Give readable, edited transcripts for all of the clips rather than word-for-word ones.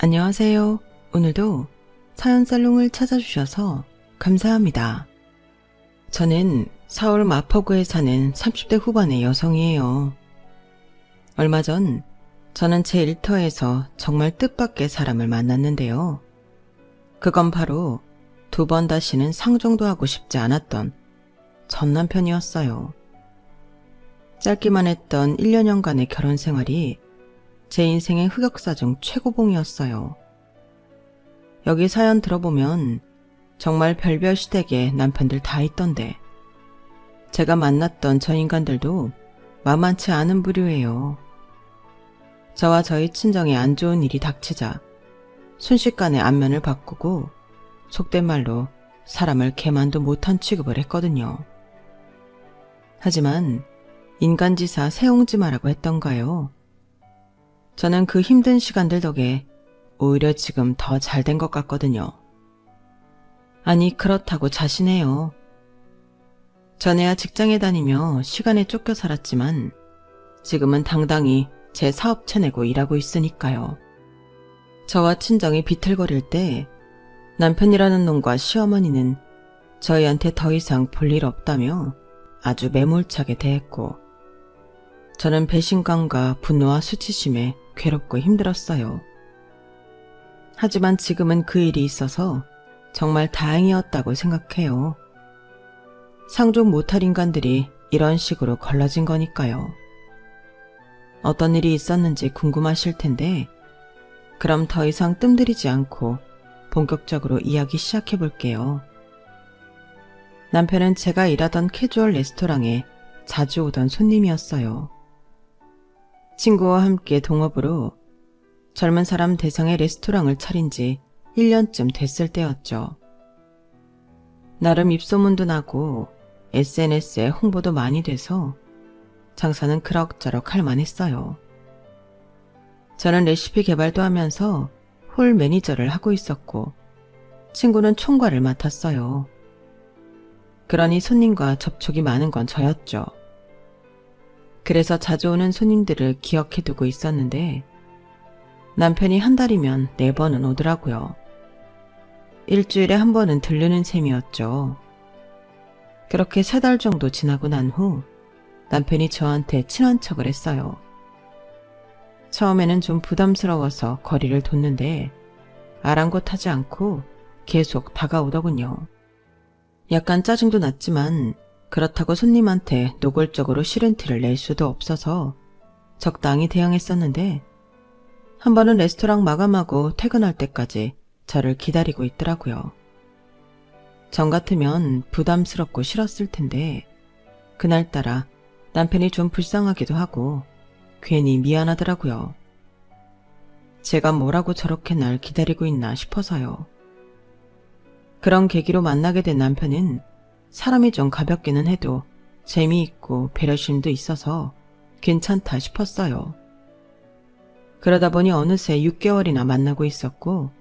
안녕하세요. 오늘도 사연살롱을 찾아주셔서 감사합니다. 저는 서울 마포구에 사는 30대 후반의 여성이에요. 얼마 전 저는 제 일터에서 정말 뜻밖의 사람을 만났는데요. 그건 바로 2번 다시는 상종도 하고 싶지 않았던 전 남편이었어요. 짧기만 했던 1년여간의 결혼 생활이 제 인생의 흑역사 중 최고봉이었어요. 여기 사연 들어보면 정말 별별 시댁에 남편들 다 있던데 제가 만났던 저 인간들도 만만치 않은 부류예요. 저와 저희 친정에 안 좋은 일이 닥치자 순식간에 안면을 바꾸고 속된 말로 사람을 개만도 못한 취급을 했거든요. 하지만 인간지사 세옹지마라고 했던가요? 저는 그 힘든 시간들 덕에 오히려 지금 더 잘된 것 같거든요. 아니 그렇다고 자신해요. 전에야 직장에 다니며 시간에 쫓겨 살았지만 지금은 당당히 제 사업체 내고 일하고 있으니까요. 저와 친정이 비틀거릴 때 남편이라는 놈과 시어머니는 저희한테 더 이상 볼 일 없다며 아주 매몰차게 대했고 저는 배신감과 분노와 수치심에 괴롭고 힘들었어요. 하지만 지금은 그 일이 있어서 정말 다행이었다고 생각해요. 상종 못할 인간들이 이런 식으로 걸러진 거니까요. 어떤 일이 있었는지 궁금하실 텐데 그럼 더 이상 뜸들이지 않고 본격적으로 이야기 시작해 볼게요. 남편은 제가 일하던 캐주얼 레스토랑에 자주 오던 손님이었어요. 친구와 함께 동업으로 젊은 사람 대상의 레스토랑을 차린 지 1년쯤 됐을 때였죠. 나름 입소문도 나고 SNS에 홍보도 많이 돼서 장사는 그럭저럭 할 만했어요. 저는 레시피 개발도 하면서 홀 매니저를 하고 있었고 친구는 총괄을 맡았어요. 그러니 손님과 접촉이 많은 건 저였죠. 그래서 자주 오는 손님들을 기억해두고 있었는데 남편이 한 달이면 4번은 오더라고요. 일주일에 한 번은 들르는 셈이었죠. 그렇게 3달 정도 지나고 난 후 남편이 저한테 친한 척을 했어요. 처음에는 좀 부담스러워서 거리를 뒀는데 아랑곳하지 않고 계속 다가오더군요. 약간 짜증도 났지만 그렇다고 손님한테 노골적으로 싫은 티를 낼 수도 없어서 적당히 대응했었는데 한 번은 레스토랑 마감하고 퇴근할 때까지 저를 기다리고 있더라고요. 전 같으면 부담스럽고 싫었을 텐데 그날따라 남편이 좀 불쌍하기도 하고 괜히 미안하더라고요. 제가 뭐라고 저렇게 날 기다리고 있나 싶어서요. 그런 계기로 만나게 된 남편은 사람이 좀 가볍기는 해도 재미있고 배려심도 있어서 괜찮다 싶었어요. 그러다 보니 어느새 6개월이나 만나고 있었고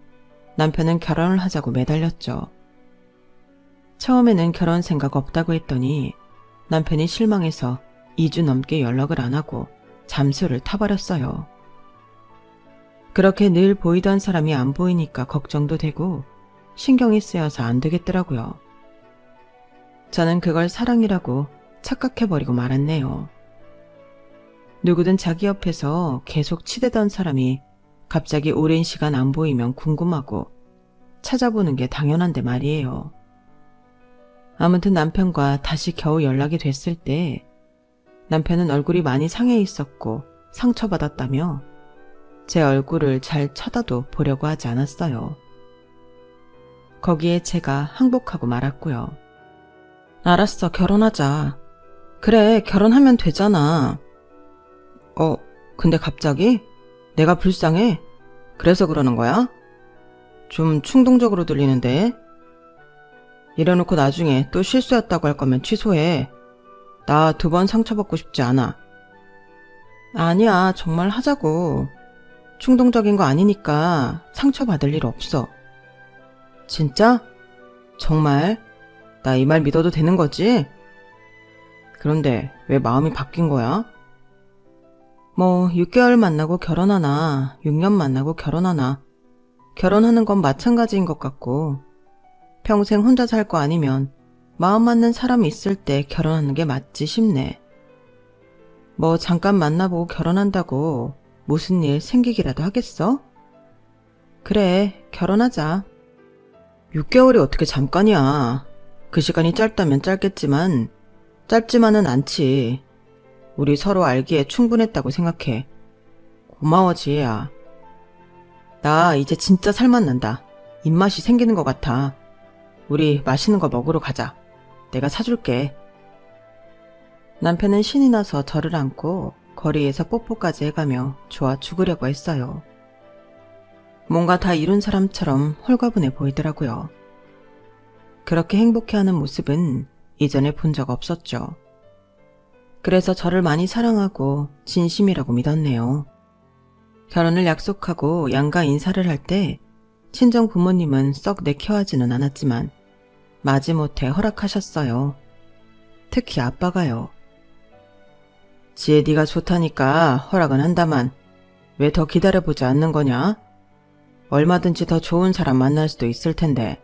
남편은 결혼을 하자고 매달렸죠. 처음에는 결혼 생각 없다고 했더니 남편이 실망해서 2주 넘게 연락을 안 하고 잠수를 타버렸어요. 그렇게 늘 보이던 사람이 안 보이니까 걱정도 되고 신경이 쓰여서 안 되겠더라고요. 저는 그걸 사랑이라고 착각해버리고 말았네요. 누구든 자기 옆에서 계속 치대던 사람이 갑자기 오랜 시간 안 보이면 궁금하고 찾아보는 게 당연한데 말이에요. 아무튼 남편과 다시 겨우 연락이 됐을 때 남편은 얼굴이 많이 상해 있었고 상처받았다며 제 얼굴을 잘 쳐다도 보려고 하지 않았어요. 거기에 제가 항복하고 말았고요. 알았어, 결혼하자. 그래, 결혼하면 되잖아. 근데 갑자기? 내가 불쌍해? 그래서 그러는 거야? 좀 충동적으로 들리는데? 이래놓고 나중에 또 실수였다고 할 거면 취소해. 나 2번 상처받고 싶지 않아. 아니야, 정말 하자고. 충동적인 거 아니니까 상처받을 일 없어. 진짜? 정말? 나 이 말 믿어도 되는 거지? 그런데 왜 마음이 바뀐 거야? 6개월 만나고 결혼하나 6년 만나고 결혼하나 결혼하는 건 마찬가지인 것 같고, 평생 혼자 살 거 아니면 마음 맞는 사람이 있을 때 결혼하는 게 맞지 싶네. 뭐 잠깐 만나보고 결혼한다고 무슨 일 생기기라도 하겠어? 그래, 결혼하자. 6개월이 어떻게 잠깐이야. 그 시간이 짧다면 짧겠지만 짧지만은 않지. 우리 서로 알기에 충분했다고 생각해. 고마워, 지혜야. 나 이제 진짜 살맛 난다. 입맛이 생기는 것 같아. 우리 맛있는 거 먹으러 가자. 내가 사줄게. 남편은 신이 나서 저를 안고 거리에서 뽀뽀까지 해가며 좋아 죽으려고 했어요. 뭔가 다 이룬 사람처럼 홀가분해 보이더라고요. 그렇게 행복해하는 모습은 이전에 본 적 없었죠. 그래서 저를 많이 사랑하고 진심이라고 믿었네요. 결혼을 약속하고 양가 인사를 할 때 친정 부모님은 썩 내켜하지는 않았지만 마지못해 허락하셨어요. 특히 아빠가요. 지혜 네가 좋다니까 허락은 한다만 왜 더 기다려보지 않는 거냐? 얼마든지 더 좋은 사람 만날 수도 있을 텐데.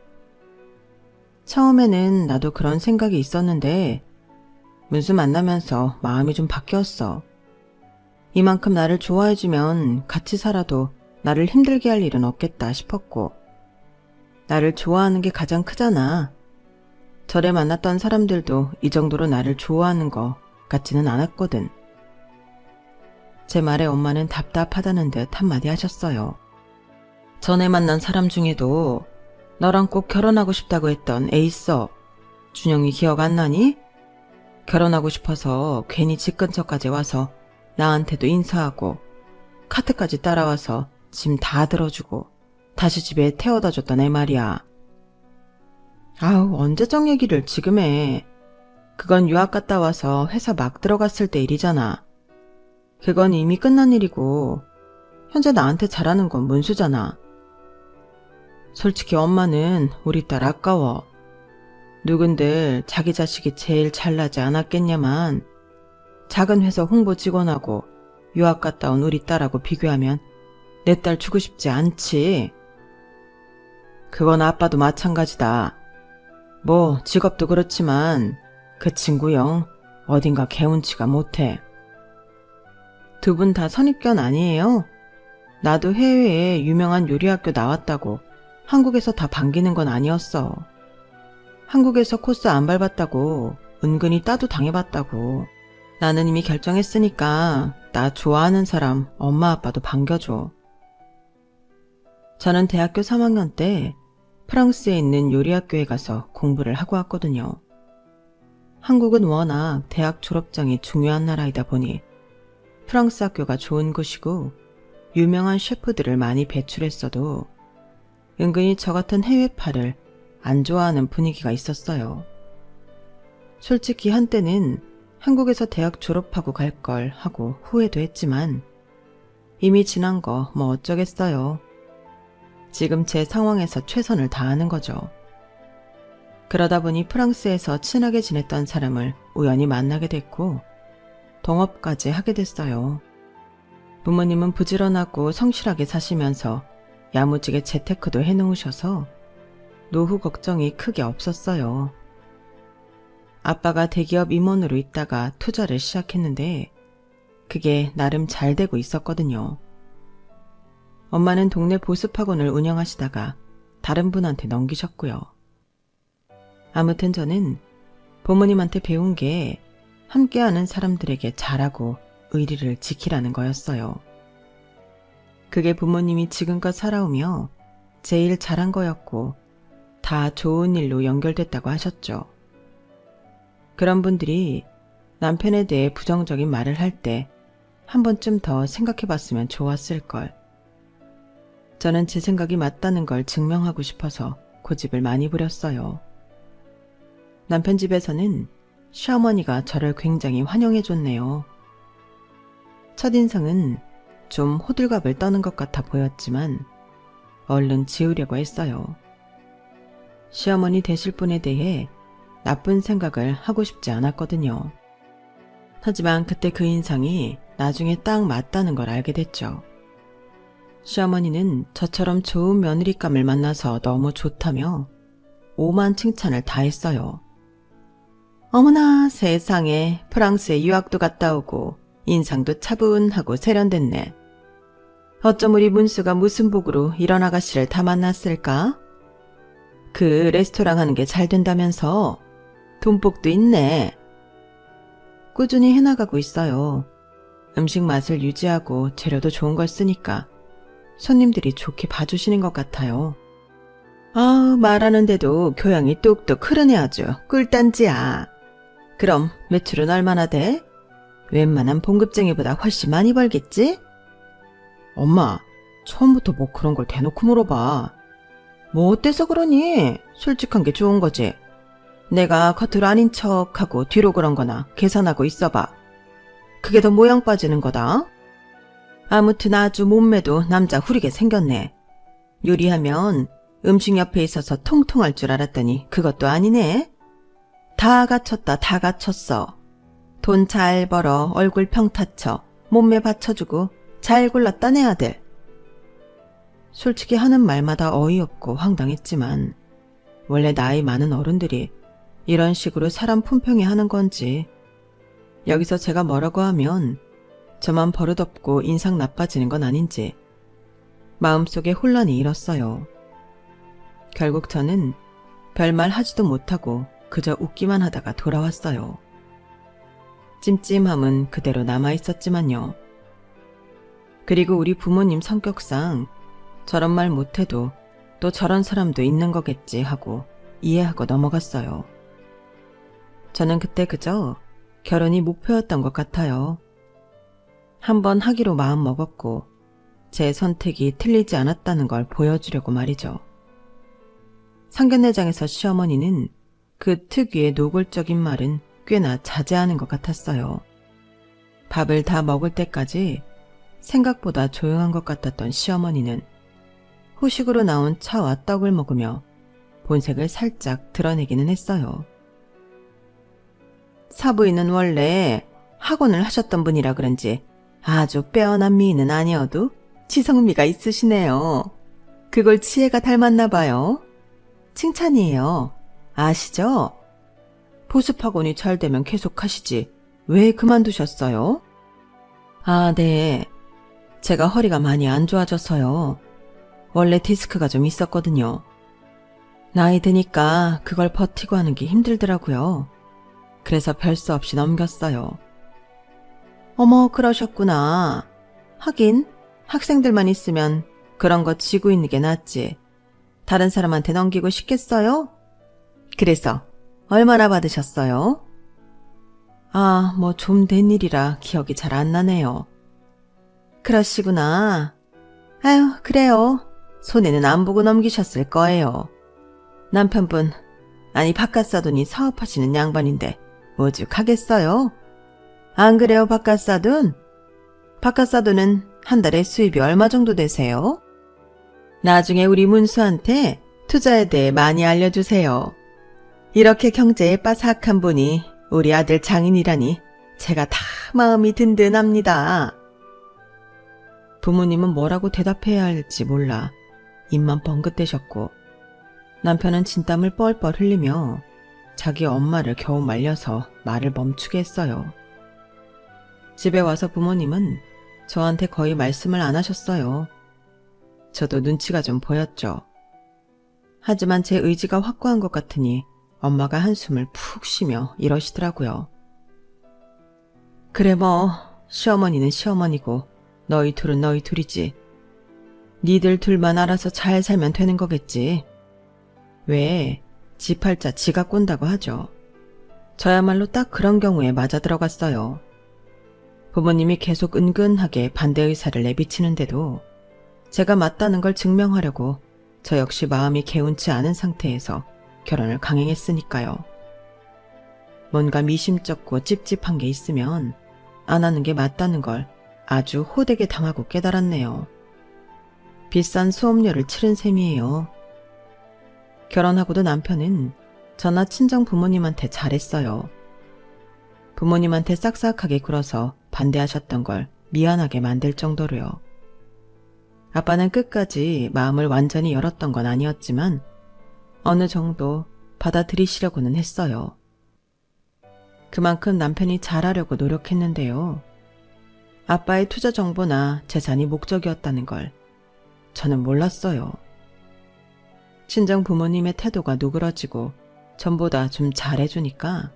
처음에는 나도 그런 생각이 있었는데 문수 만나면서 마음이 좀 바뀌었어. 이만큼 나를 좋아해주면 같이 살아도 나를 힘들게 할 일은 없겠다 싶었고, 나를 좋아하는 게 가장 크잖아. 전에 만났던 사람들도 이 정도로 나를 좋아하는 거 같지는 않았거든. 제 말에 엄마는 답답하다는 듯 한마디 하셨어요. 전에 만난 사람 중에도 너랑 꼭 결혼하고 싶다고 했던 애 있어. 준영이 기억 안 나니? 결혼하고 싶어서 괜히 집 근처까지 와서 나한테도 인사하고 카트까지 따라와서 짐 다 들어주고 다시 집에 태워다 줬던 애 말이야. 아우, 언제적 얘기를 지금 해. 그건 유학 갔다 와서 회사 막 들어갔을 때 일이잖아. 그건 이미 끝난 일이고 현재 나한테 잘하는 건 문수잖아. 솔직히 엄마는 우리 딸 아까워. 누군들 자기 자식이 제일 잘나지 않았겠냐만 작은 회사 홍보 직원하고 유학 갔다 온 우리 딸하고 비교하면 내 딸 주고 싶지 않지. 그건 아빠도 마찬가지다. 뭐 직업도 그렇지만 그 친구 영 어딘가 개운치가 못해. 두 분 다 선입견 아니에요? 나도 해외에 유명한 요리학교 나왔다고 한국에서 다 반기는 건 아니었어. 한국에서 코스 안 밟았다고 은근히 따도 당해봤다고. 나는 이미 결정했으니까 나 좋아하는 사람 엄마 아빠도 반겨줘. 저는 대학교 3학년 때 프랑스에 있는 요리학교에 가서 공부를 하고 왔거든요. 한국은 워낙 대학 졸업장이 중요한 나라이다 보니 프랑스 학교가 좋은 곳이고 유명한 셰프들을 많이 배출했어도 은근히 저 같은 해외파를 안 좋아하는 분위기가 있었어요. 솔직히 한때는 한국에서 대학 졸업하고 갈 걸 하고 후회도 했지만 이미 지난 거 뭐 어쩌겠어요. 지금 제 상황에서 최선을 다하는 거죠. 그러다 보니 프랑스에서 친하게 지냈던 사람을 우연히 만나게 됐고 동업까지 하게 됐어요. 부모님은 부지런하고 성실하게 사시면서 야무지게 재테크도 해놓으셔서 노후 걱정이 크게 없었어요. 아빠가 대기업 임원으로 있다가 투자를 시작했는데 그게 나름 잘 되고 있었거든요. 엄마는 동네 보습학원을 운영하시다가 다른 분한테 넘기셨고요. 아무튼 저는 부모님한테 배운 게 함께하는 사람들에게 잘하고 의리를 지키라는 거였어요. 그게 부모님이 지금껏 살아오며 제일 잘한 거였고 다 좋은 일로 연결됐다고 하셨죠. 그런 분들이 남편에 대해 부정적인 말을 할 때 한 번쯤 더 생각해봤으면 좋았을걸. 저는 제 생각이 맞다는 걸 증명하고 싶어서 고집을 많이 부렸어요. 남편 집에서는 시어머니가 저를 굉장히 환영해줬네요. 첫인상은 좀 호들갑을 떠는 것 같아 보였지만 얼른 지우려고 했어요. 시어머니 되실 분에 대해 나쁜 생각을 하고 싶지 않았거든요. 하지만 그때 그 인상이 나중에 딱 맞다는 걸 알게 됐죠. 시어머니는 저처럼 좋은 며느리감을 만나서 너무 좋다며 오만 칭찬을 다 했어요. 어머나 세상에, 프랑스에 유학도 갔다 오고 인상도 차분하고 세련됐네. 어쩜 우리 문수가 무슨 복으로 이런 아가씨를 다 만났을까? 그 레스토랑 하는 게 잘 된다면서 돈복도 있네. 꾸준히 해나가고 있어요. 음식 맛을 유지하고 재료도 좋은 걸 쓰니까 손님들이 좋게 봐주시는 것 같아요. 말하는데도 교양이 뚝뚝 흐르네. 아주 꿀단지야. 그럼 매출은 얼마나 돼? 웬만한 봉급쟁이보다 훨씬 많이 벌겠지? 엄마, 처음부터 뭐 그런 걸 대놓고 물어봐. 뭐 어때서 그러니? 솔직한 게 좋은 거지. 내가 겉으로 아닌 척하고 뒤로 그런 거나 계산하고 있어봐. 그게 더 모양 빠지는 거다. 아무튼 아주 몸매도 남자 후리게 생겼네. 요리하면 음식 옆에 있어서 통통할 줄 알았더니 그것도 아니네. 다 갖췄다, 다 갖췄어. 돈 잘 벌어, 얼굴 평타쳐, 몸매 받쳐주고 잘 골랐다 내 아들. 솔직히 하는 말마다 어이없고 황당했지만 원래 나이 많은 어른들이 이런 식으로 사람 품평이 하는 건지, 여기서 제가 뭐라고 하면 저만 버릇없고 인상 나빠지는 건 아닌지 마음속에 혼란이 일었어요. 결국 저는 별말 하지도 못하고 그저 웃기만 하다가 돌아왔어요. 찜찜함은 그대로 남아있었지만요. 그리고 우리 부모님 성격상 저런 말 못해도 또 저런 사람도 있는 거겠지 하고 이해하고 넘어갔어요. 저는 그때 그저 결혼이 목표였던 것 같아요. 한번 하기로 마음 먹었고 제 선택이 틀리지 않았다는 걸 보여주려고 말이죠. 상견례장에서 시어머니는 그 특유의 노골적인 말은 꽤나 자제하는 것 같았어요. 밥을 다 먹을 때까지 생각보다 조용한 것 같았던 시어머니는 후식으로 나온 차와 떡을 먹으며 본색을 살짝 드러내기는 했어요. 사부인은 원래 학원을 하셨던 분이라 그런지 아주 빼어난 미인은 아니어도 지성미가 있으시네요. 그걸 지혜가 닮았나 봐요. 칭찬이에요. 아시죠? 보습학원이 잘 되면 계속 하시지 왜 그만두셨어요? 네. 제가 허리가 많이 안 좋아져서요. 원래 디스크가 좀 있었거든요. 나이 드니까 그걸 버티고 하는 게 힘들더라고요. 그래서 별 수 없이 넘겼어요. 어머, 그러셨구나. 하긴 학생들만 있으면 그런 거 지고 있는 게 낫지. 다른 사람한테 넘기고 싶겠어요? 그래서 얼마나 받으셨어요? 뭐 좀 된 일이라 기억이 잘 안 나네요. 그러시구나. 아유, 그래요. 손해는 안 보고 넘기셨을 거예요. 남편분, 아니 바깥사돈이 사업하시는 양반인데 오죽하겠어요? 안 그래요, 바깥사돈? 바깥사돈은 한 달에 수입이 얼마 정도 되세요? 나중에 우리 문수한테 투자에 대해 많이 알려주세요. 이렇게 경제에 빠삭한 분이 우리 아들 장인이라니 제가 다 마음이 든든합니다. 부모님은 뭐라고 대답해야 할지 몰라 입만 뻥긋대셨고, 남편은 진땀을 뻘뻘 흘리며 자기 엄마를 겨우 말려서 말을 멈추게 했어요. 집에 와서 부모님은 저한테 거의 말씀을 안 하셨어요. 저도 눈치가 좀 보였죠. 하지만 제 의지가 확고한 것 같으니 엄마가 한숨을 푹 쉬며 이러시더라고요. 그래 뭐 시어머니는 시어머니고 너희 둘은 너희 둘이지. 니들 둘만 알아서 잘 살면 되는 거겠지. 왜 지팔자 지가 꼰다고 하죠. 저야말로 딱 그런 경우에 맞아 들어갔어요. 부모님이 계속 은근하게 반대 의사를 내비치는데도 제가 맞다는 걸 증명하려고 저 역시 마음이 개운치 않은 상태에서 결혼을 강행했으니까요. 뭔가 미심쩍고 찝찝한 게 있으면 안 하는 게 맞다는 걸 아주 호되게 당하고 깨달았네요. 비싼 수업료를 치른 셈이에요. 결혼하고도 남편은 저나 친정 부모님한테 잘했어요. 부모님한테 싹싹하게 굴어서 반대하셨던 걸 미안하게 만들 정도로요. 아빠는 끝까지 마음을 완전히 열었던 건 아니었지만 어느 정도 받아들이시려고는 했어요. 그만큼 남편이 잘하려고 노력했는데요. 아빠의 투자 정보나 재산이 목적이었다는 걸 저는 몰랐어요. 친정 부모님의 태도가 누그러지고 전보다 좀 잘해주니까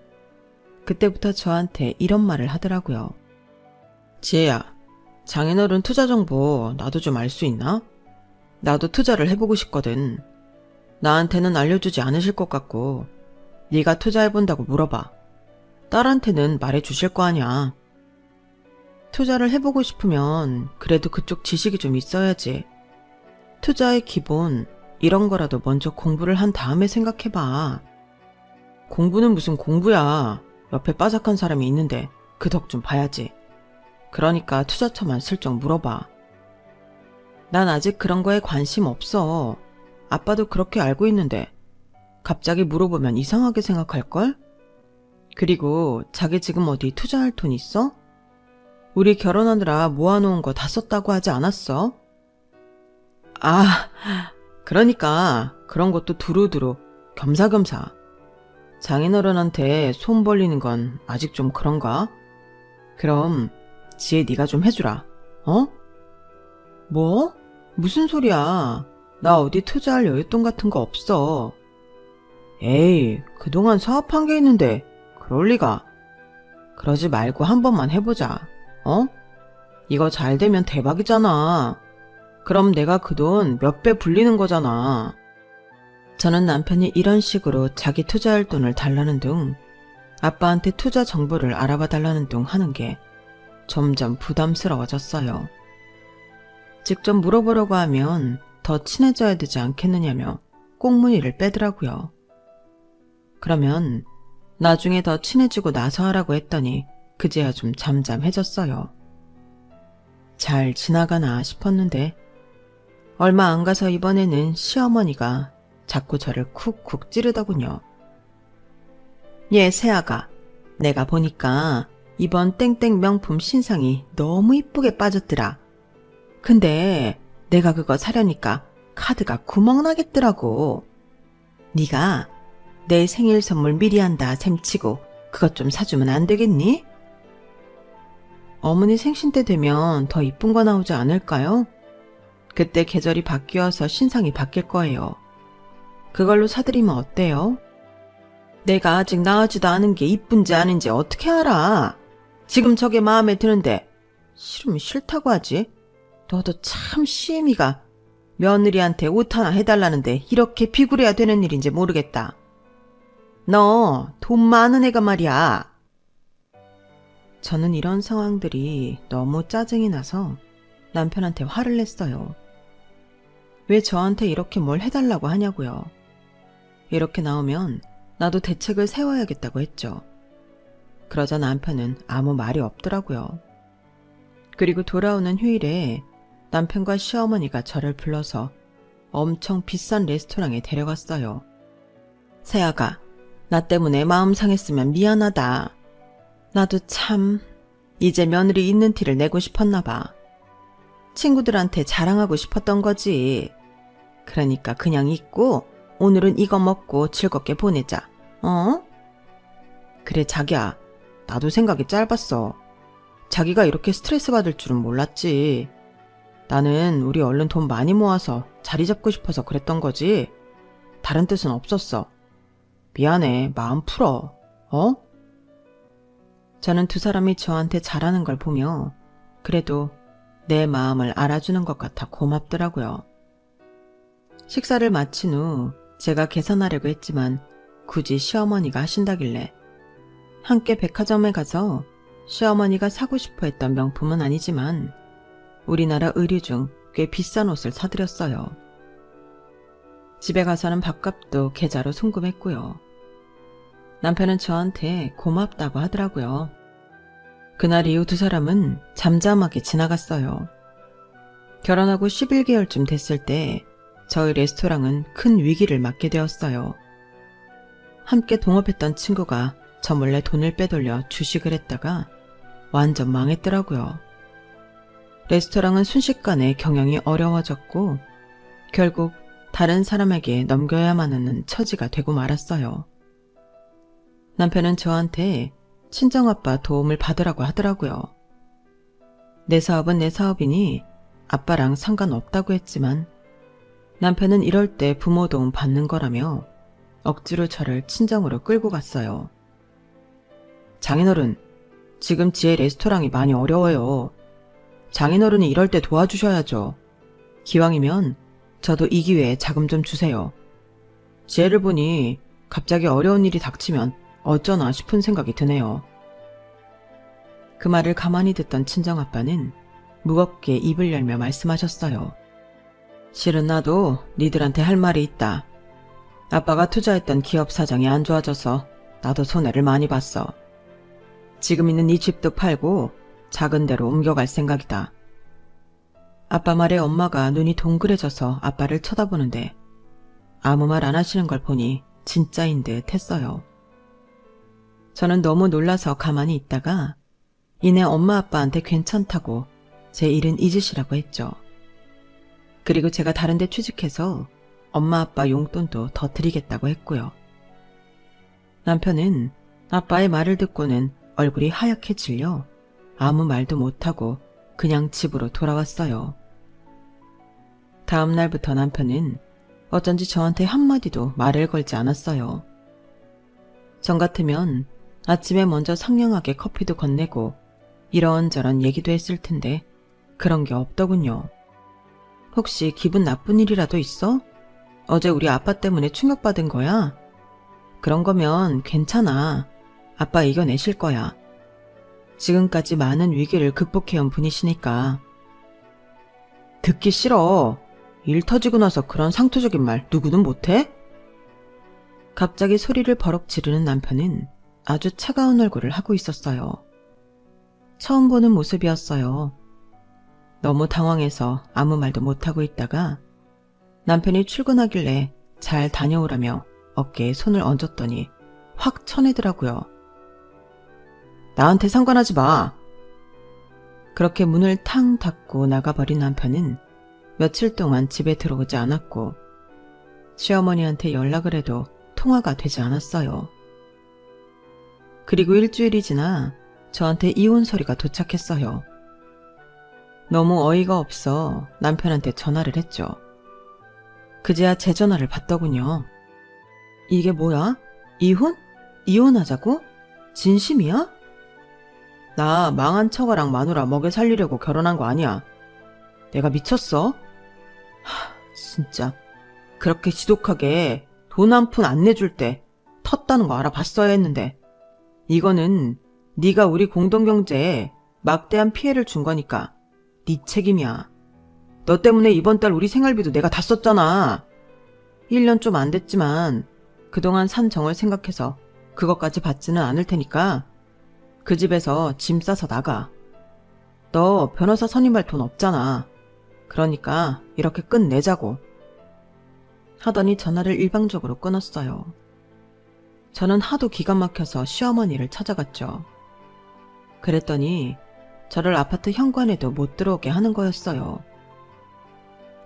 그때부터 저한테 이런 말을 하더라고요. 지혜야, 장인어른 투자 정보 나도 좀 알 수 있나? 나도 투자를 해보고 싶거든. 나한테는 알려주지 않으실 것 같고 네가 투자해본다고 물어봐. 딸한테는 말해주실 거 아냐. 투자를 해보고 싶으면 그래도 그쪽 지식이 좀 있어야지. 투자의 기본 이런 거라도 먼저 공부를 한 다음에 생각해봐. 공부는 무슨 공부야. 옆에 빠삭한 사람이 있는데 그 덕 좀 봐야지. 그러니까 투자처만 슬쩍 물어봐. 난 아직 그런 거에 관심 없어. 아빠도 그렇게 알고 있는데 갑자기 물어보면 이상하게 생각할걸? 그리고 자기 지금 어디 투자할 돈 있어? 우리 결혼하느라 모아놓은 거 다 썼다고 하지 않았어? 아, 그러니까 그런 것도 두루두루 겸사겸사. 장인어른한테 손 벌리는 건 아직 좀 그런가? 그럼 지혜 네가 좀 해주라. 어? 뭐? 무슨 소리야. 나 어디 투자할 여윳돈 같은 거 없어. 에이, 그동안 사업한 게 있는데 그럴 리가. 그러지 말고 한 번만 해보자. 어? 이거 잘 되면 대박이잖아. 그럼 내가 그 돈 몇 배 불리는 거잖아. 저는 남편이 이런 식으로 자기 투자할 돈을 달라는 둥, 아빠한테 투자 정보를 알아봐 달라는 둥 하는 게 점점 부담스러워졌어요. 직접 물어보려고 하면 더 친해져야 되지 않겠느냐며 꽁무니를 빼더라고요. 그러면 나중에 더 친해지고 나서 하라고 했더니 그제야 좀 잠잠해졌어요. 잘 지나가나 싶었는데 얼마 안 가서 이번에는 시어머니가 자꾸 저를 쿡쿡 찌르더군요. 예, 새아가, 내가 보니까 이번 땡땡 명품 신상이 너무 이쁘게 빠졌더라. 근데 내가 그거 사려니까 카드가 구멍나겠더라고. 네가 내 생일 선물 미리 한다 셈치고 그것 좀 사주면 안 되겠니? 어머니 생신 때 되면 더 이쁜 거 나오지 않을까요? 그때 계절이 바뀌어서 신상이 바뀔 거예요. 그걸로 사드리면 어때요? 내가 아직 나오지도 않은 게 이쁜지 아닌지 어떻게 알아? 지금 저게 마음에 드는데 싫으면 싫다고 하지. 너도 참 시애미가 며느리한테 옷 하나 해달라는데 이렇게 비굴해야 되는 일인지 모르겠다. 너 돈 많은 애가 말이야. 저는 이런 상황들이 너무 짜증이 나서 남편한테 화를 냈어요. 왜 저한테 이렇게 뭘 해달라고 하냐고요. 이렇게 나오면 나도 대책을 세워야겠다고 했죠. 그러자 남편은 아무 말이 없더라고요. 그리고 돌아오는 휴일에 남편과 시어머니가 저를 불러서 엄청 비싼 레스토랑에 데려갔어요. 새아가, 나 때문에 마음 상했으면 미안하다. 나도 참 이제 며느리 있는 티를 내고 싶었나 봐. 친구들한테 자랑하고 싶었던 거지. 그러니까 그냥 있고 오늘은 이거 먹고 즐겁게 보내자. 어? 그래 자기야, 나도 생각이 짧았어. 자기가 이렇게 스트레스 받을 줄은 몰랐지. 나는 우리 얼른 돈 많이 모아서 자리 잡고 싶어서 그랬던 거지. 다른 뜻은 없었어. 미안해, 마음 풀어. 어? 저는 두 사람이 저한테 잘하는 걸 보며 그래도 내 마음을 알아주는 것 같아 고맙더라고요. 식사를 마친 후 제가 계산하려고 했지만 굳이 시어머니가 하신다길래 함께 백화점에 가서 시어머니가 사고 싶어 했던 명품은 아니지만 우리나라 의류 중 꽤 비싼 옷을 사드렸어요. 집에 가서는 밥값도 계좌로 송금했고요. 남편은 저한테 고맙다고 하더라고요. 그날 이후 두 사람은 잠잠하게 지나갔어요. 결혼하고 11개월쯤 됐을 때 저희 레스토랑은 큰 위기를 맞게 되었어요. 함께 동업했던 친구가 저 몰래 돈을 빼돌려 주식을 했다가 완전 망했더라고요. 레스토랑은 순식간에 경영이 어려워졌고 결국 다른 사람에게 넘겨야만 하는 처지가 되고 말았어요. 남편은 저한테 친정아빠 도움을 받으라고 하더라고요. 내 사업은 내 사업이니 아빠랑 상관없다고 했지만 남편은 이럴 때 부모 도움 받는 거라며 억지로 저를 친정으로 끌고 갔어요. 장인어른, 지금 지혜 레스토랑이 많이 어려워요. 장인어른이 이럴 때 도와주셔야죠. 기왕이면 저도 이 기회에 자금 좀 주세요. 지혜를 보니 갑자기 어려운 일이 닥치면 어쩌나 싶은 생각이 드네요. 그 말을 가만히 듣던 친정아빠는 무겁게 입을 열며 말씀하셨어요. 실은 나도 니들한테 할 말이 있다. 아빠가 투자했던 기업 사정이 안 좋아져서 나도 손해를 많이 봤어. 지금 있는 이 집도 팔고 작은 데로 옮겨갈 생각이다. 아빠 말에 엄마가 눈이 동그래져서 아빠를 쳐다보는데 아무 말 안 하시는 걸 보니 진짜인 듯 했어요. 저는 너무 놀라서 가만히 있다가 이내 엄마 아빠한테 괜찮다고 제 일은 잊으시라고 했죠. 그리고 제가 다른 데 취직해서 엄마 아빠 용돈도 더 드리겠다고 했고요. 남편은 아빠의 말을 듣고는 얼굴이 하얗게 질려 아무 말도 못하고 그냥 집으로 돌아왔어요. 다음 날부터 남편은 어쩐지 저한테 한마디도 말을 걸지 않았어요. 전 같으면 아침에 먼저 상냥하게 커피도 건네고 이런저런 얘기도 했을 텐데 그런 게 없더군요. 혹시 기분 나쁜 일이라도 있어? 어제 우리 아빠 때문에 충격받은 거야? 그런 거면 괜찮아. 아빠 이겨내실 거야. 지금까지 많은 위기를 극복해온 분이시니까. 듣기 싫어. 일 터지고 나서 그런 상투적인 말 누구는 못해? 갑자기 소리를 버럭 지르는 남편은 아주 차가운 얼굴을 하고 있었어요. 처음 보는 모습이었어요. 너무 당황해서 아무 말도 못하고 있다가 남편이 출근하길래 잘 다녀오라며 어깨에 손을 얹었더니 확 쳐내더라고요. 나한테 상관하지 마. 그렇게 문을 탕 닫고 나가버린 남편은 며칠 동안 집에 들어오지 않았고 시어머니한테 연락을 해도 통화가 되지 않았어요. 그리고 일주일이 지나 저한테 이혼 소리가 도착했어요. 너무 어이가 없어 남편한테 전화를 했죠. 그제야 제 전화를 받더군요. 이게 뭐야? 이혼? 이혼하자고? 진심이야? 나 망한 처가랑 마누라 먹여 살리려고 결혼한 거 아니야. 내가 미쳤어? 진짜 그렇게 지독하게 돈 한 푼 안 내줄 때 텄다는 거 알아봤어야 했는데 이거는 네가 우리 공동경제에 막대한 피해를 준 거니까 네 책임이야. 너 때문에 이번 달 우리 생활비도 내가 다 썼잖아. 1년 좀 안 됐지만 그동안 산 정을 생각해서 그것까지 받지는 않을 테니까 그 집에서 짐 싸서 나가. 너 변호사 선임할 돈 없잖아. 그러니까 이렇게 끝내자고. 하더니 전화를 일방적으로 끊었어요. 저는 하도 기가 막혀서 시어머니를 찾아갔죠. 그랬더니 저를 아파트 현관에도 못 들어오게 하는 거였어요.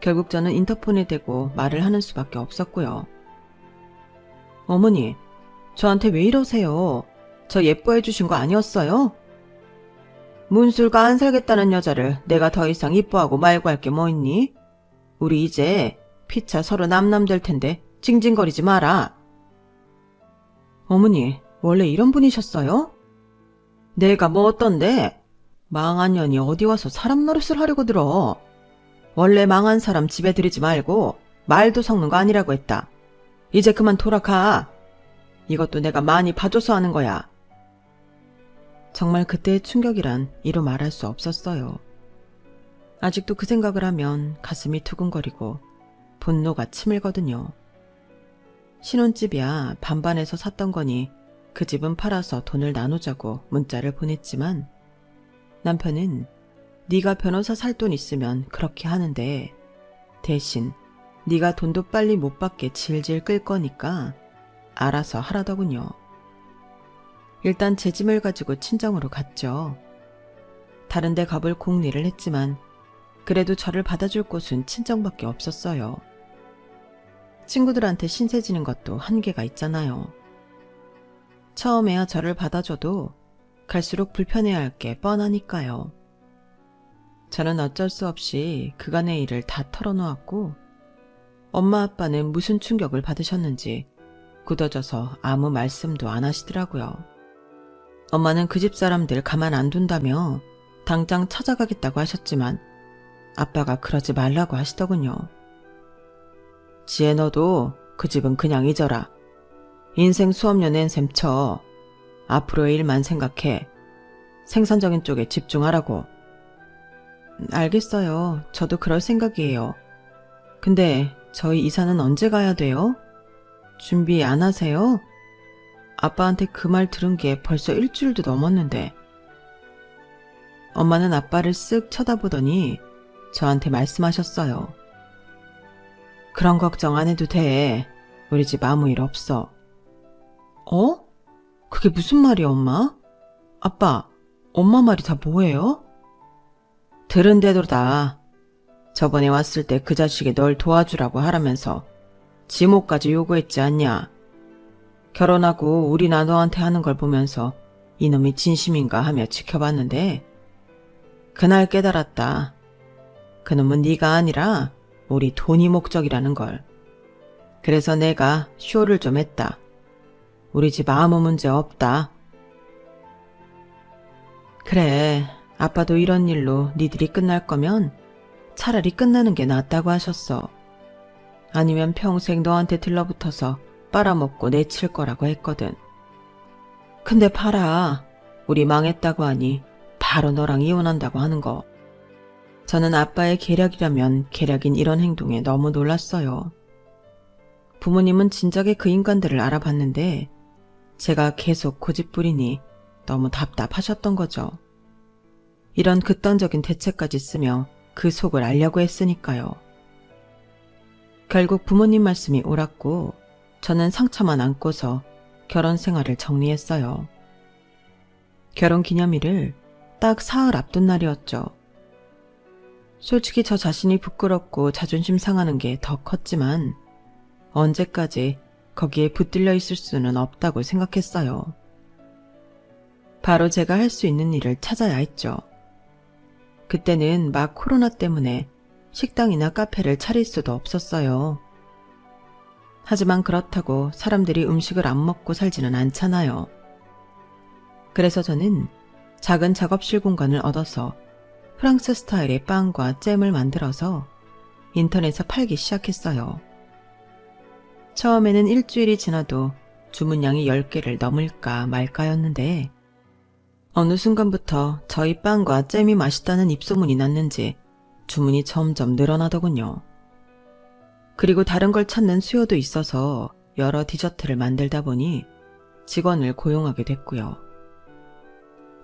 결국 저는 인터폰에 대고 말을 하는 수밖에 없었고요. 어머니, 저한테 왜 이러세요? 저 예뻐해 주신 거 아니었어요? 문술과 안 살겠다는 여자를 내가 더 이상 이뻐하고 말고 할 게 뭐 있니? 우리 이제 피차 서로 남남될 텐데 징징거리지 마라. 어머니, 원래 이런 분이셨어요? 내가 뭐 어떤데? 망한 년이 어디 와서 사람 노릇을 하려고 들어. 원래 망한 사람 집에 들이지 말고 말도 섞는 거 아니라고 했다. 이제 그만 돌아가. 이것도 내가 많이 봐줘서 하는 거야. 정말 그때의 충격이란 이루 말할 수 없었어요. 아직도 그 생각을 하면 가슴이 두근거리고 분노가 치밀거든요. 신혼집이야 반반해서 샀던 거니 그 집은 팔아서 돈을 나누자고 문자를 보냈지만 남편은 네가 변호사 살 돈 있으면 그렇게 하는데 대신 네가 돈도 빨리 못 받게 질질 끌 거니까 알아서 하라더군요. 일단 제 짐을 가지고 친정으로 갔죠. 다른 데 가볼 궁리를 했지만 그래도 저를 받아줄 곳은 친정밖에 없었어요. 친구들한테 신세 지는 것도 한계가 있잖아요. 처음에야 저를 받아줘도 갈수록 불편해할 게 뻔하니까요. 저는 어쩔 수 없이 그간의 일을 다 털어놓았고 엄마 아빠는 무슨 충격을 받으셨는지 굳어져서 아무 말씀도 안 하시더라고요. 엄마는 그 집 사람들 가만 안 둔다며 당장 찾아가겠다고 하셨지만 아빠가 그러지 말라고 하시더군요. 지혜 너도 그 집은 그냥 잊어라. 인생 수업료 낸 셈 쳐. 앞으로의 일만 생각해. 생산적인 쪽에 집중하라고. 알겠어요. 저도 그럴 생각이에요. 근데 저희 이사는 언제 가야 돼요? 준비 안 하세요? 아빠한테 그 말 들은 게 벌써 일주일도 넘었는데. 엄마는 아빠를 쓱 쳐다보더니 저한테 말씀하셨어요. 그런 걱정 안 해도 돼. 우리 집 아무 일 없어. 어? 그게 무슨 말이야, 엄마? 아빠, 엄마 말이 다 뭐예요? 들은 대로다. 저번에 왔을 때 그 자식이 널 도와주라고 하라면서 지모까지 요구했지 않냐? 결혼하고 우리나 너한테 하는 걸 보면서 이놈이 진심인가 하며 지켜봤는데 그날 깨달았다. 그놈은 네가 아니라 우리 돈이 목적이라는 걸. 그래서 내가 쇼를 좀 했다. 우리 집 아무 문제 없다. 그래, 아빠도 이런 일로 니들이 끝날 거면 차라리 끝나는 게 낫다고 하셨어. 아니면 평생 너한테 들러붙어서 빨아먹고 내칠 거라고 했거든. 근데 봐라, 우리 망했다고 하니 바로 너랑 이혼한다고 하는 거. 저는 아빠의 계략이라면 계략인 이런 행동에 너무 놀랐어요. 부모님은 진작에 그 인간들을 알아봤는데 제가 계속 고집부리니 너무 답답하셨던 거죠. 이런 극단적인 대책까지 쓰며 그 속을 알려고 했으니까요. 결국 부모님 말씀이 옳았고 저는 상처만 안고서 결혼 생활을 정리했어요. 결혼 기념일을 딱 사흘 앞둔 날이었죠. 솔직히 저 자신이 부끄럽고 자존심 상하는 게 더 컸지만 언제까지 거기에 붙들려 있을 수는 없다고 생각했어요. 바로 제가 할 수 있는 일을 찾아야 했죠. 그때는 막 코로나 때문에 식당이나 카페를 차릴 수도 없었어요. 하지만 그렇다고 사람들이 음식을 안 먹고 살지는 않잖아요. 그래서 저는 작은 작업실 공간을 얻어서 프랑스 스타일의 빵과 잼을 만들어서 인터넷에 팔기 시작했어요. 처음에는 일주일이 지나도 주문량이 10개를 넘을까 말까였는데 어느 순간부터 저희 빵과 잼이 맛있다는 입소문이 났는지 주문이 점점 늘어나더군요. 그리고 다른 걸 찾는 수요도 있어서 여러 디저트를 만들다 보니 직원을 고용하게 됐고요.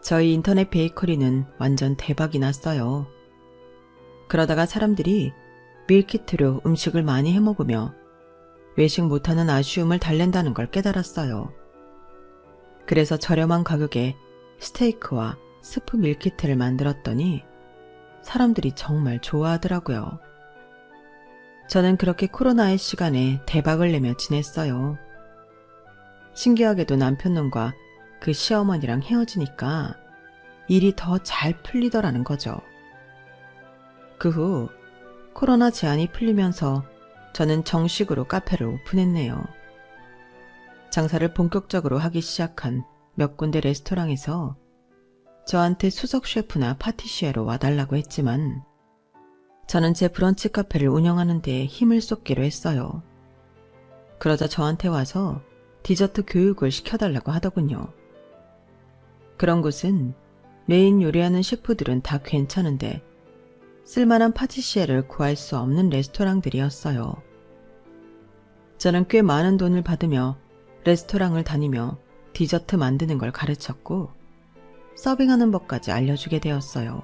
저희 인터넷 베이커리는 완전 대박이 났어요. 그러다가 사람들이 밀키트로 음식을 많이 해먹으며 외식 못하는 아쉬움을 달랜다는 걸 깨달았어요. 그래서 저렴한 가격에 스테이크와 스프 밀키트를 만들었더니 사람들이 정말 좋아하더라고요. 저는 그렇게 코로나의 시간에 대박을 내며 지냈어요. 신기하게도 남편놈과 그 시어머니랑 헤어지니까 일이 더 잘 풀리더라는 거죠. 그 후 코로나 제한이 풀리면서 저는 정식으로 카페를 오픈했네요. 장사를 본격적으로 하기 시작한 몇 군데 레스토랑에서 저한테 수석 셰프나 파티시에로 와달라고 했지만 저는 제 브런치 카페를 운영하는 데 힘을 쏟기로 했어요. 그러자 저한테 와서 디저트 교육을 시켜달라고 하더군요. 그런 곳은 메인 요리하는 셰프들은 다 괜찮은데 쓸만한 파티시에를 구할 수 없는 레스토랑들이었어요. 저는 꽤 많은 돈을 받으며 레스토랑을 다니며 디저트 만드는 걸 가르쳤고 서빙하는 법까지 알려주게 되었어요.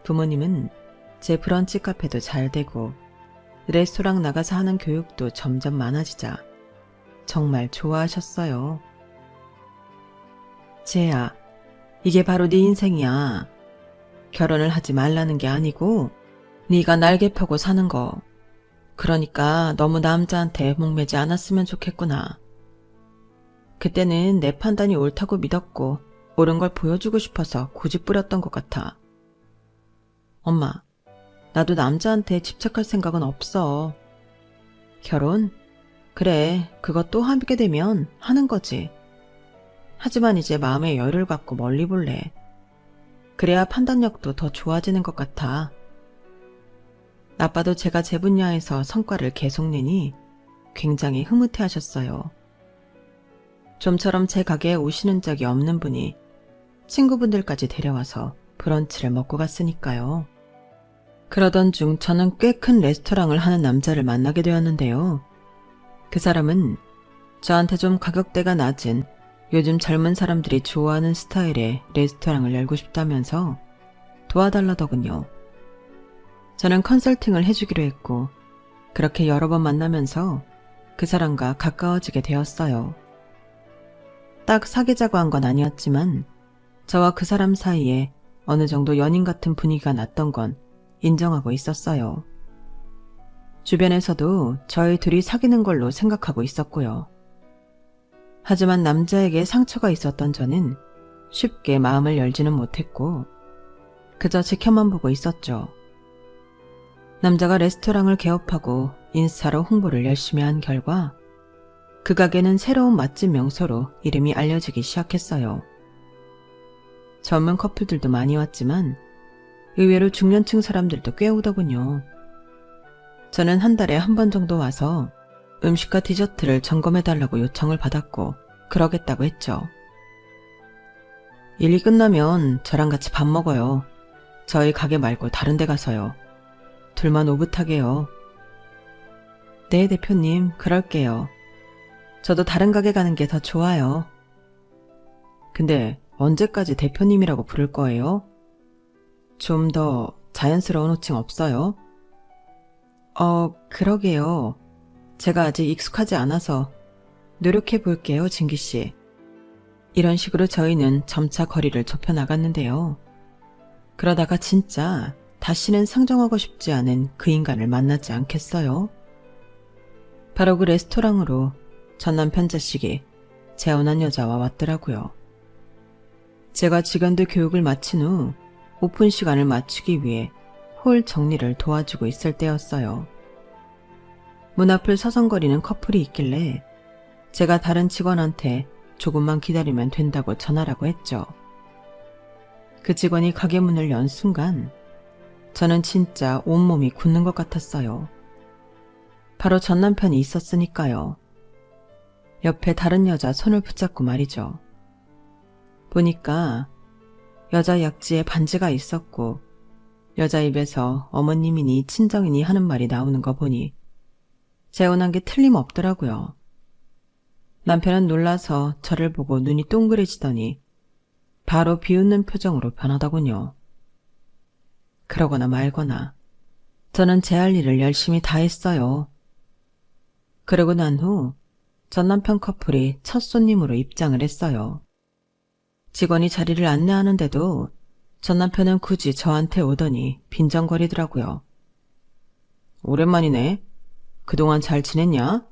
부모님은 제 브런치 카페도 잘 되고 레스토랑 나가서 하는 교육도 점점 많아지자 정말 좋아하셨어요. 지혜야, 이게 바로 네 인생이야. 결혼을 하지 말라는 게 아니고 네가 날개 펴고 사는 거. 그러니까 너무 남자한테 목매지 않았으면 좋겠구나. 그때는 내 판단이 옳다고 믿었고 옳은 걸 보여주고 싶어서 고집 부렸던 것 같아. 엄마, 나도 남자한테 집착할 생각은 없어. 결혼? 그래, 그것도 하게 되면 하는 거지. 하지만 이제 마음의 여유를 갖고 멀리 볼래. 그래야 판단력도 더 좋아지는 것 같아. 아빠도 제가 제 분야에서 성과를 계속 내니 굉장히 흐뭇해 하셨어요. 좀처럼 제 가게에 오시는 적이 없는 분이 친구분들까지 데려와서 브런치를 먹고 갔으니까요. 그러던 중 저는 꽤 큰 레스토랑을 하는 남자를 만나게 되었는데요. 그 사람은 저한테 좀 가격대가 낮은 요즘 젊은 사람들이 좋아하는 스타일의 레스토랑을 열고 싶다면서 도와달라더군요. 저는 컨설팅을 해주기로 했고 그렇게 여러 번 만나면서 그 사람과 가까워지게 되었어요. 딱 사귀자고 한 건 아니었지만 저와 그 사람 사이에 어느 정도 연인 같은 분위기가 났던 건 인정하고 있었어요. 주변에서도 저희 둘이 사귀는 걸로 생각하고 있었고요. 하지만 남자에게 상처가 있었던 저는 쉽게 마음을 열지는 못했고 그저 지켜만 보고 있었죠. 남자가 레스토랑을 개업하고 인스타로 홍보를 열심히 한 결과 그 가게는 새로운 맛집 명소로 이름이 알려지기 시작했어요. 젊은 커플들도 많이 왔지만 의외로 중년층 사람들도 꽤 오더군요. 저는 한 달에 한 번 정도 와서 음식과 디저트를 점검해달라고 요청을 받았고 그러겠다고 했죠. 일이 끝나면 저랑 같이 밥 먹어요. 저희 가게 말고 다른 데 가서요. 둘만 오붓하게요. 네, 대표님, 그럴게요. 저도 다른 가게 가는 게 더 좋아요. 근데 언제까지 대표님이라고 부를 거예요? 좀 더 자연스러운 호칭 없어요? 그러게요. 제가 아직 익숙하지 않아서 노력해 볼게요, 진기씨. 이런 식으로 저희는 점차 거리를 좁혀 나갔는데요. 그러다가 진짜 다시는 상정하고 싶지 않은 그 인간을 만나지 않겠어요? 바로 그 레스토랑으로 전 남편 자식이 재혼한 여자와 왔더라고요. 제가 직원들 교육을 마친 후 오픈 시간을 맞추기 위해 홀 정리를 도와주고 있을 때였어요. 문 앞을 서성거리는 커플이 있길래 제가 다른 직원한테 조금만 기다리면 된다고 전하라고 했죠. 그 직원이 가게 문을 연 순간 저는 진짜 온몸이 굳는 것 같았어요. 바로 전 남편이 있었으니까요. 옆에 다른 여자 손을 붙잡고 말이죠. 보니까 여자 약지에 반지가 있었고 여자 입에서 어머님이니 친정이니 하는 말이 나오는 거 보니 재혼한 게 틀림없더라고요. 남편은 놀라서 저를 보고 눈이 동그래지더니 바로 비웃는 표정으로 변하더군요. 그러거나 말거나 저는 제 할 일을 열심히 다 했어요. 그러고 난 후 전 남편 커플이 첫 손님으로 입장을 했어요. 직원이 자리를 안내하는데도 전 남편은 굳이 저한테 오더니 빈정거리더라고요. 오랜만이네. 그동안 잘 지냈냐?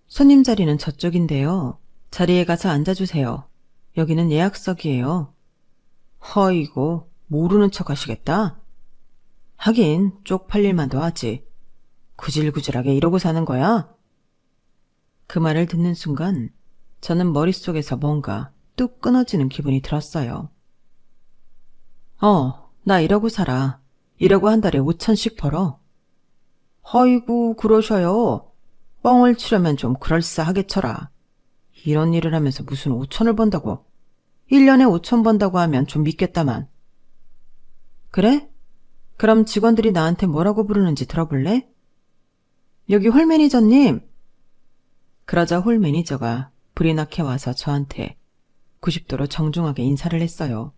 손님 자리는 저쪽인데요. 자리에 가서 앉아주세요. 여기는 예약석이에요. 허이고 모르는 척 하시겠다? 하긴 쪽팔릴만도 하지. 구질구질하게 이러고 사는 거야? 그 말을 듣는 순간 저는 머릿속에서 뭔가 뚝 끊어지는 기분이 들었어요. 나 이러고 살아. 이러고 한 달에 5천씩 벌어. 허이구 그러셔요. 뻥을 치려면 좀 그럴싸하게 쳐라. 이런 일을 하면서 무슨 5천을 번다고. 1년에 5천 번다고 하면 좀 믿겠다만. 그래? 그럼 직원들이 나한테 뭐라고 부르는지 들어볼래? 여기 홀 매니저님. 그러자 홀 매니저가 불이 나게 와서 저한테 90도로 정중하게 인사를 했어요.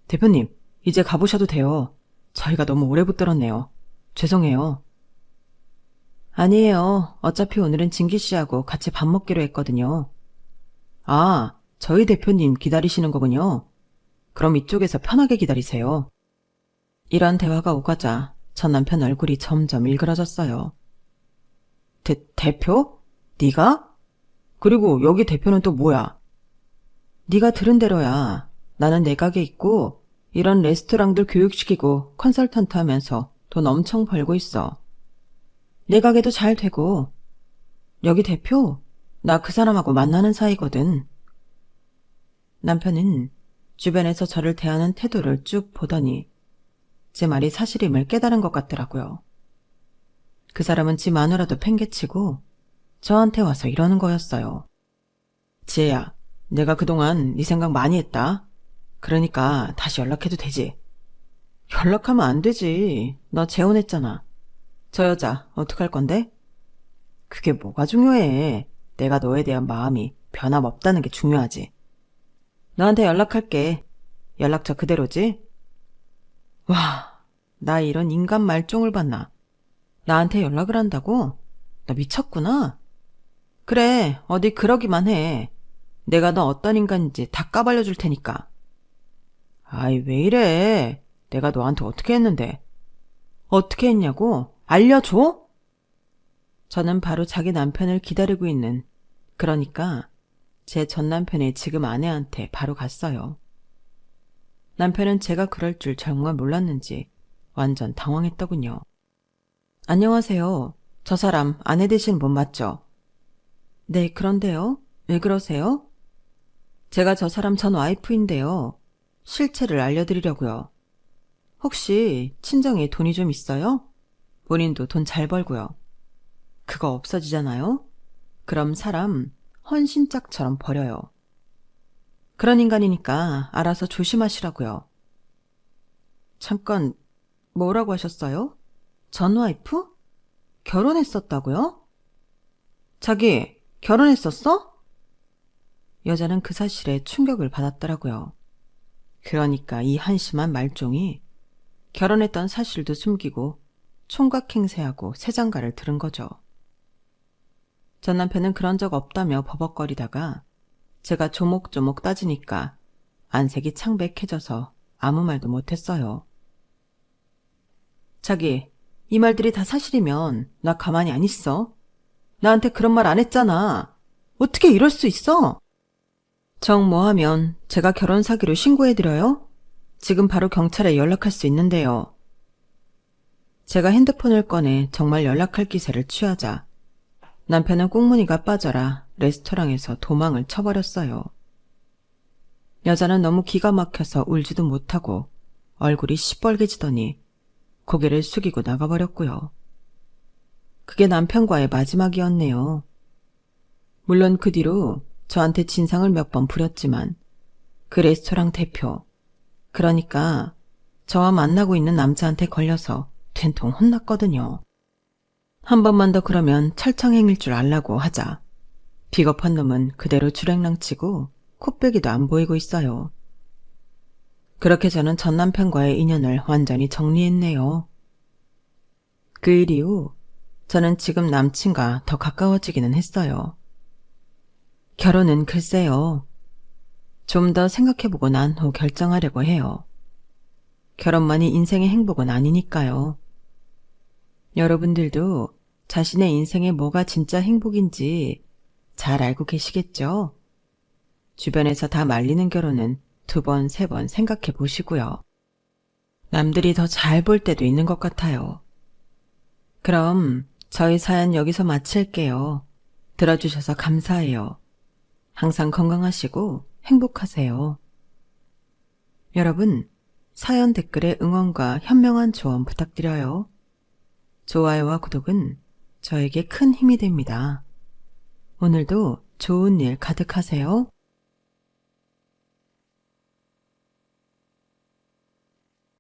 대표님, 이제 가보셔도 돼요. 저희가 너무 오래 붙들었네요. 죄송해요. 아니에요. 어차피 오늘은 진기 씨하고 같이 밥 먹기로 했거든요. 아, 저희 대표님 기다리시는 거군요. 그럼 이쪽에서 편하게 기다리세요. 이런 대화가 오가자 전 남편 얼굴이 점점 일그러졌어요. 대표? 네가? 그리고 여기 대표는 또 뭐야? 네가 들은 대로야. 나는 내 가게 있고 이런 레스토랑들 교육시키고 컨설턴트 하면서 돈 엄청 벌고 있어. 내 가게도 잘 되고. 여기 대표? 나 그 사람하고 만나는 사이거든. 남편은 주변에서 저를 대하는 태도를 쭉 보더니 제 말이 사실임을 깨달은 것 같더라고요. 그 사람은 지 마누라도 팽개치고 저한테 와서 이러는 거였어요. 지혜야, 내가 그동안 네 생각 많이 했다. 그러니까 다시 연락해도 되지. 연락하면 안 되지. 너 재혼했잖아. 저 여자 어떡할 건데? 그게 뭐가 중요해. 내가 너에 대한 마음이 변함없다는 게 중요하지. 너한테 연락할게. 연락처 그대로지? 와, 나 이런 인간 말종을 봤나. 나한테 연락을 한다고? 나 미쳤구나. 그래, 어디 그러기만 해. 내가 너 어떤 인간인지 다 까발려줄 테니까. 아이, 왜 이래. 내가 너한테 어떻게 했는데. 어떻게 했냐고? 알려줘? 저는 바로 자기 남편을 기다리고 있는, 그러니까 제 전 남편의 지금 아내한테 바로 갔어요. 남편은 제가 그럴 줄 정말 몰랐는지 완전 당황했더군요. 안녕하세요. 저 사람 아내 되시는 분 맞죠? 네, 그런데요. 왜 그러세요? 제가 저 사람 전 와이프인데요. 실체를 알려드리려고요. 혹시 친정에 돈이 좀 있어요? 본인도 돈 잘 벌고요. 그거 없어지잖아요? 그럼 사람 헌신짝처럼 버려요. 그런 인간이니까 알아서 조심하시라고요. 잠깐, 뭐라고 하셨어요? 전 와이프? 결혼했었다고요? 자기, 결혼했었어? 여자는 그 사실에 충격을 받았더라고요. 그러니까 이 한심한 말종이 결혼했던 사실도 숨기고 총각 행세하고 새장가를 들은 거죠. 전 남편은 그런 적 없다며 버벅거리다가 제가 조목조목 따지니까 안색이 창백해져서 아무 말도 못했어요. 자기, 이 말들이 다 사실이면 나 가만히 안 있어. 나한테 그런 말 안 했잖아. 어떻게 이럴 수 있어? 정 뭐하면 제가 결혼 사기로 신고해드려요? 지금 바로 경찰에 연락할 수 있는데요. 제가 핸드폰을 꺼내 정말 연락할 기세를 취하자 남편은 꽁무니가 빠져라 레스토랑에서 도망을 쳐버렸어요. 여자는 너무 기가 막혀서 울지도 못하고 얼굴이 시뻘개지더니 고개를 숙이고 나가버렸고요. 그게 남편과의 마지막이었네요. 물론 그 뒤로 저한테 진상을 몇 번 부렸지만 그 레스토랑 대표, 그러니까 저와 만나고 있는 남자한테 걸려서 된통 혼났거든요. 한 번만 더 그러면 철창행일 줄 알라고 하자 비겁한 놈은 그대로 주랭랑치고 코빼기도 안 보이고 있어요. 그렇게 저는 전 남편과의 인연을 완전히 정리했네요. 그 일 이후 저는 지금 남친과 더 가까워지기는 했어요. 결혼은 글쎄요. 좀 더 생각해보고 난 후 결정하려고 해요. 결혼만이 인생의 행복은 아니니까요. 여러분들도 자신의 인생에 뭐가 진짜 행복인지 잘 알고 계시겠죠? 주변에서 다 말리는 결혼은 2번, 3번 생각해 보시고요. 남들이 더 잘 볼 때도 있는 것 같아요. 그럼 저희 사연 여기서 마칠게요. 들어주셔서 감사해요. 항상 건강하시고 행복하세요. 여러분, 사연 댓글에 응원과 현명한 조언 부탁드려요. 좋아요와 구독은 저에게 큰 힘이 됩니다. 오늘도 좋은 일 가득하세요.